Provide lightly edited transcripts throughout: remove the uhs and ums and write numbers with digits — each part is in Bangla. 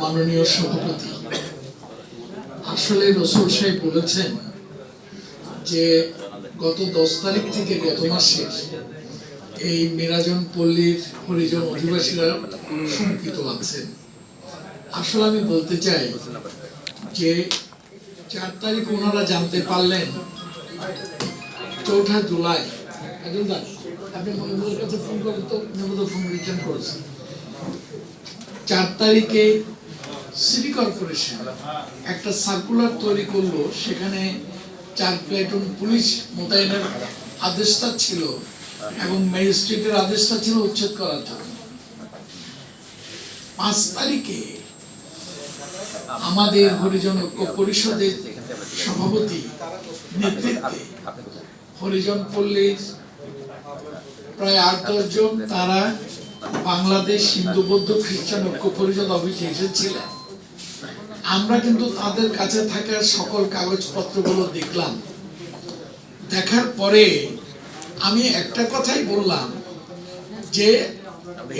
মাননীয় সভাপতি, আসলে রসুল সাহেব বলেছেন যে গত 10 তারিখ থেকে গত মাসে এই মিরাজন পল্লীর হরিজন অধিবাসীরা শঙ্কিত আছেন। আসলে আমি বলতে চাই যে 4 তারিখ ওনারা জানতে পারলেন, 4 জুলাই আপনি মহিবুলের কাছে ফোন করেন তো, ফোন রিটার্ন করেছেন। 4 তারিখে সিটি কর্পোরেশন একটা সার্কুলার তৈরি করলো, সেখানে 4 প্লাটুন পুলিশ মোতায়েনের আদেশটা ছিল এবং ম্যাজিস্ট্রেটের আদেশটা ছিল উচ্ছেদ করার জন্য। 5 তারিখে আমাদের হরিজন ঐক্য পরিষদের সভাপতি নেতৃত্বে হরিজন পল্লীর প্রায় 8-10 জন তারা বাংলাদেশ হিন্দু বৌদ্ধ খ্রিস্টান ঐক্য পরিষদ অফিসে এসেছিলেন। আমরা কিন্তু তাদের কাছে থাকা সকল কাগজপত্রগুলো দেখলাম। দেখার পরে আমি একটা কথাই বললাম যে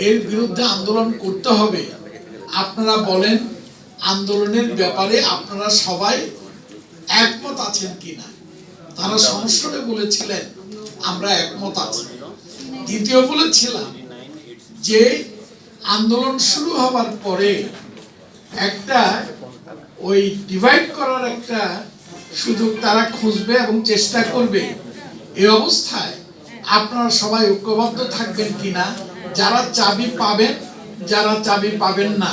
এর বিরুদ্ধে আন্দোলন করতে হবে। আপনারা বলেন আন্দোলনের ব্যাপারে আপনারা সবাই একমত আছেন কিনা। তারা সংসদে বলেছিলেন আমরা একমত আছি। দ্বিতীয় বলেছিলাম যে আন্দোলন শুরু হবার পরে একটা ওই ডিভাইড করার একটা সুযোগ তারা খুঁজবে এবং চেষ্টা করবে। এই অবস্থায় আপনারা সবাই ঐক্যবদ্ধ থাকবেন কিনা, যারা চাবি পাবেন যারা চাবি পাবেন না।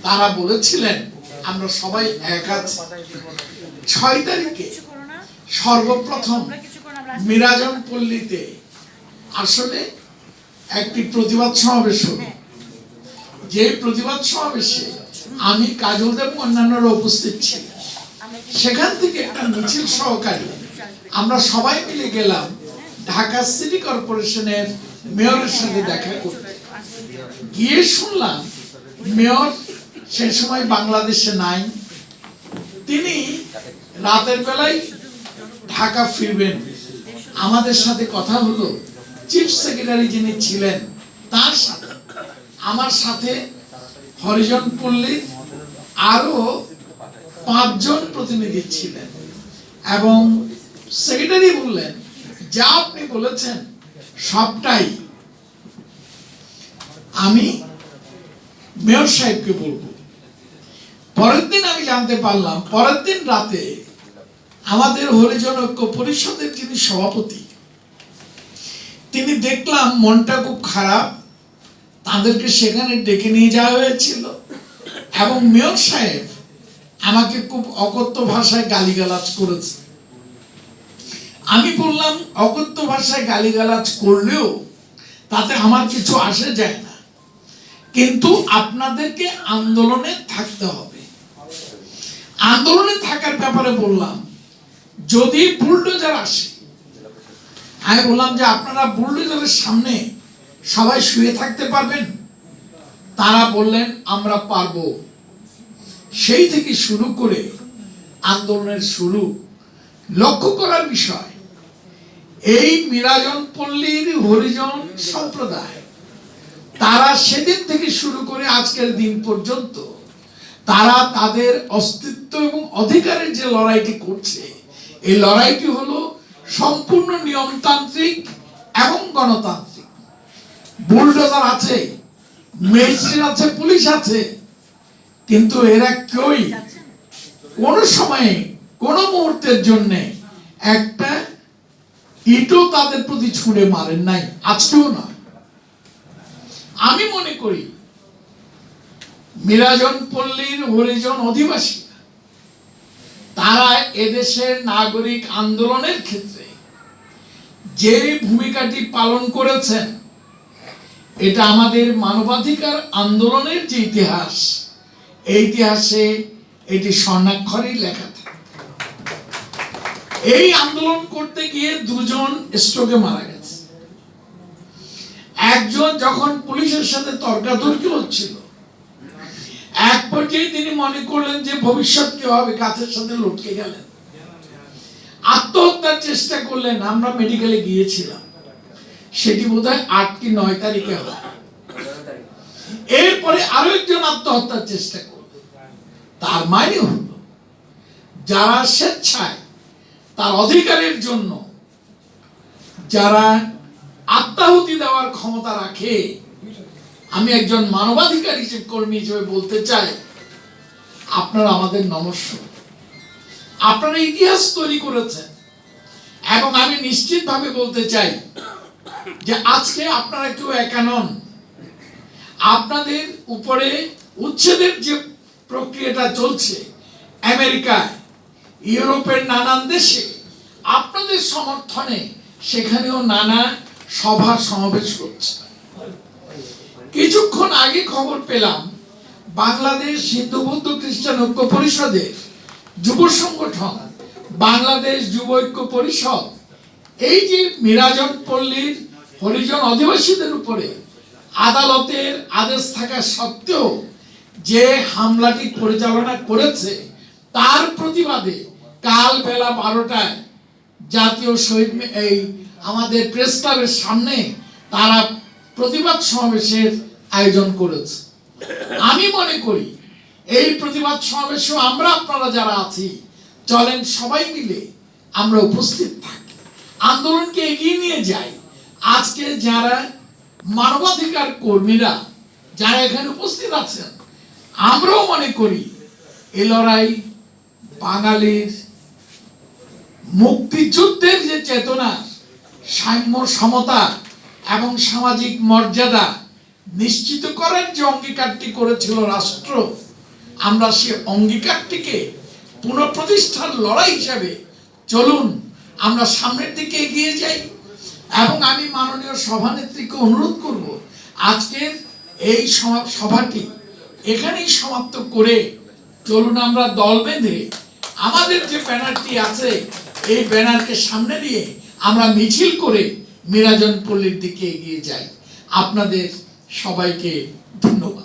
তারা বলেছিলেন আমরা সবাই এক আছি। 6 তারিখে সর্বপ্রথম মিরাজন পল্লীতে আসলে একটি প্রতিবাদ সমাবেশ হলো। যে প্রতিবাদ সমাবেশে আমি কাজল দেব অন্যান্যরা উপস্থিত ছিলেন। সেখান থেকে একটা মিছিল সহকারী আমরা সবাই মিলে গেলাম ঢাকা সিটি কর্পোরেশনের মেয়রের সাথে দেখা করতে। গিয়ে শুনলাম মেয়র সে সময় বাংলাদেশে নাই, তিনি রাতের বেলায় ঢাকা ফিরবেন। আমাদের সাথে কথা হলো, চিফ সেক্রেটারি যিনি ছিলেন তার সাথে, আমার সাথে হরিজন পল্লীর আরো 5 জন প্রতিনিধি ছিলেন এবং সেক্রেটারি বললেন যা আপনি বলেছেন সবটাই আমি মেয়র সাহেবকে বলবো। পরের দিন আমি জানতে পারলাম, পরের দিন রাতে আমাদের হরিজন ঐক্য পরিষদের যিনি সভাপতি, তিনি দেখলাম মনটা খুব খারাপ, তাদেরকে সেখানে ডেকে নিয়ে যাওয়া হয়েছিল এবং মেয়র সাহেব আমাকে খুব অকথ্য ভাষায় গালিগালাজ করেছে। আমি বললাম অকথ্য ভাষায় গালিগালাজ করলেও তাতে আমার কিছু আসে যায় না, কিন্তু আপনাদেরকে আন্দোলনে থাকতে হবে। আন্দোলনে থাকার ব্যাপারে বললাম যদি বুলডোজার আসে, আমি বললাম যে আপনারা বুলডোজারের সামনে সবাই শুয়ে থাকতে পারবেন? তারা বললেন আমরা পারবো। সেই থেকে শুরু করে আন্দোলনের শুরু। লক্ষ্য করার বিষয়, এই মিরাজন পল্লীর হরিজন সম্প্রদায় তারা সেদিন থেকে শুরু করে আজকের দিন পর্যন্ত তারা তাদের অস্তিত্ব এবং অধিকারের যে লড়াইটি করছে, এই লড়াইটি হলো সম্পূর্ণ নিয়মতান্ত্রিক এবং গণতান্ত্রিক। বুলডোজার আছে, ম্যাজিস্ট্রেট আছে, পুলিশ আছে, কিন্তু এরা কেউই কোনো সময়ে কোনো মুহূর্তের জন্য একটা ইটও তাদের প্রতি ছুঁড়ে মারেন নাই, আজকেও নয়। আমি মনে করি মিরাজন পল্লীর হরিজন অধিবাসী তারা এদেশের নাগরিক আন্দোলনের ক্ষেত্রে যে ভূমিকাটি পালন করেছেন, এটা আমাদের মানবাধিকার আন্দোলনের যে ইতিহাস, এই ইতিহাসে এটি স্বর্ণাক্ষরে লেখা থাকে। এই আন্দোলন করতে গিয়ে 2 জন স্ট্রোকে মারা গেছে। একজন যখন পুলিশের সাথে তর্কাতর্কি হচ্ছিল, এক পর্যায়ে তিনি মনে করলেন যে ভবিষ্যৎ কি হবে, গাছের সাথে লটকে গেলেন, আত্মহত্যার চেষ্টা করলেন। আমরা মেডিকেলে গিয়েছিলাম, সেটি বোধহয় 8 কি 9 তারিখে হয়। এরপরে আরো একজন আত্মহত্যার চেষ্টা করলেন। তার মানে হলো যারা স্বেচ্ছায় তার অধিকারের জন্য যারা আত্মাহুতি দেওয়ার ক্ষমতা রাখে, আমি একজন মানবাধিকার কর্মী হিসেবে বলতে চাই, আপনারা আমাদের নমস্য। আপনারা ইতিহাস তৈরি করেছেন এবং আমি নিশ্চিতভাবে বলতে চাই যে আজকে আপনারা কেউ একা নন। আপনাদের উপরে উচ্ছেদের যে প্রক্রিয়াটা চলছে আমেরিকায়, ইউরোপের নানান দেশে, আপনাদের সমর্থনে সেখানেও নানা সভা সমাবেশ হচ্ছে। কিছুক্ষণ আগে খবর পেলাম বাংলাদেশ হিন্দু বৌদ্ধ খ্রিস্টান ঐক্য পরিষদের যুব সংগঠন বাংলাদেশ যুব ঐক্য পরিষদ এই যে মিরাজন পল্লীর হরিজন অধিবাসীদের উপরে আদালতের আদেশ থাকা সত্ত্বেও যে হামলাটি পরিচালনা করেছে, তার প্রতিবাদে কাল বেলা 12টায় জাতীয় শহীদ এই আমাদের প্রেস ক্লাবের সামনে তারা প্রতিবাদ সমাবেশের আয়োজন করেছে। আমি মনে করি এই প্রতিবাদ সমাবেশেও আমরা আপনারা যারা আছি, চলেন সবাই মিলে আমরা উপস্থিত থাকি, আন্দোলনকে এগিয়ে নিয়ে যাই। আজকে যারা মানবাধিকার কর্মীরা যারা এখানে উপস্থিত আছেন, আমরাও মনে করি এই লড়াই বাঙালির মুক্তিযুদ্ধের যে চেতনা, সাম্য সমতা এবং সামাজিক মর্যাদা নিশ্চিত করার যে অঙ্গীকারটি করেছিল রাষ্ট্র, আমরা সে অঙ্গীকারটিকে পুনঃপ্রতিষ্ঠার লড়াই হিসাবে চলুন আমরা সামনের দিকে এগিয়ে যাই। এবং আমি মাননীয় সভানেত্রীকে অনুরোধ করব, আজকের এই সভাটি এখানেই সমাপ্ত করে চলুন আমরা দল বেঁধে আমাদের যে ব্যানারটি আছে এই ব্যানারকে সামনে নিয়ে আমরা মিছিল করে মিরাজন পল্লীর দিকে এগিয়ে যাই। আপনাদের সবাইকে ধন্যবাদ।